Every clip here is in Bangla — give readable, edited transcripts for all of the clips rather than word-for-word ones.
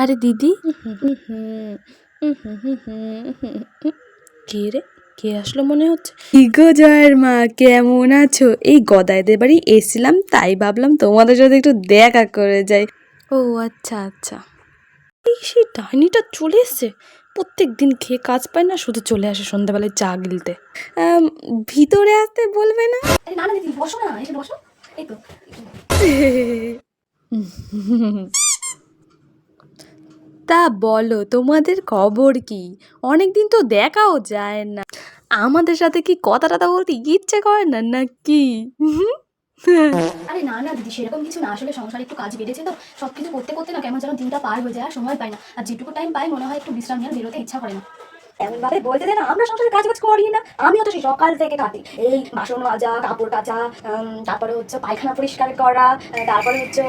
আরে দিদি, কে রে? কে আসলো মনে হচ্ছে। কি গো জয়ের মা, কেমন আছো? এই গদাইদের বাড়ি এসেছিলাম, তাই ভাবলাম তোমাদের সাথে একটু দেখা করে যাই। ও আচ্ছা আচ্ছা। এই সেই ডাইনিটা চলে এসছে। প্রত্যেক দিন খেয়ে কাজ পায় না, শুধু চলে আসে সন্ধ্যাবেলায় চা গিলতে। ভিতরে আসতে বলবে না? না না দিদি, বসো না, এসে বসো। এই তো তা বলো, তোমাদের খবর কি? অনেকদিন তো দেখাও যায় না। আমাদের সাথে কি কথা টথা বলতে ইচ্ছে করে না নাকি? আরে না না দিদি, সেরকম কিছু না। আসলে সংসারে একটু কাজ বেড়েছে তো, সবকিছু করতে করতে না কেমন যেন দিনটা পার হয়ে যায়, আর সময় পাই না। আর যেটুকু টাইম পাই মনে হয় একটু বিশ্রাম নিয়ে বেরোতে ইচ্ছা করে না। এমন ভাবে বলতে দেয় না, আমরা সংসারে কাজ বাজ করি না। আমিও তো সেই সকাল থেকে কাটি, এই বাসন মাজা, কাপড় কাচা, তারপরে হচ্ছে পায়খানা পরিষ্কার করা, তারপরে হচ্ছে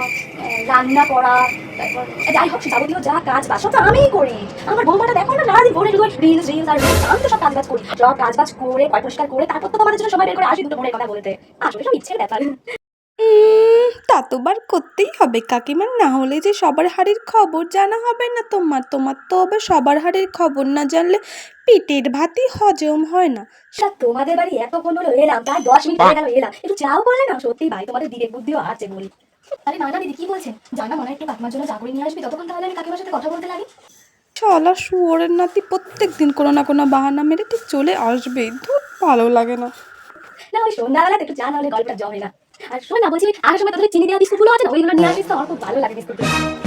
রান্না করা, তারপর যাই হোক যাবতীয় যা কাজ বাজ সব তো আমিই করি। আমার বৌমাটা দেখো না, সারাদিন ফোনে রিলস রিলস আর reels। আমি তো সব কাজ বাজ করি, সব কাজ বাজ করে পরিষ্কার করে তারপর তো তোমাদের জন্য সময় বের করে আসি দুটো মনের কথা বলতে। আসলে সব ইচ্ছের ব্যাপার। তা তো বার করতেই হবে কাকিমার, না হলে যে সবার হাড়ির খবর জানা হবে না তোমার। তোমার তো আবার সবার হাড়ির খবর না জানলে পেটের ভাতই হজম হয় না। তোমাদের বাড়ি এতক্ষণ হলো এলাম, প্রায় 10 মিনিট হয়ে গেল এলাম, একটু চাও করলে না। সত্যি ভাই, তোমাদের বিবেক বুদ্ধিও আছে বলি। আরে না না দিদি, কি বলছেন? জানা মনে হয় একটু কাকিমার জন্য চাকরি নিয়ে আসবি, ততক্ষণ তাহলে আমি কাকিমার সাথে কথা বলতে লাগি। শালা শুয়োরের নাতি প্রত্যেক দিন কোনো না কোনো বাহানা মেরে ঠিক চলে আসবেই। ধুর, ভালো লাগে না। না ওই সন্ধ্যাবেলা একটু চা না হলে গল্পটা জমে না। আর শোন না, বলছি আসার সময় তোদের চিনি দেওয়া বিস্কুটগুলো আছে না, ওইগুলো নিয়ে আসিস তো, আমার খুব ভালো লাগে বিস্কুটগুলো।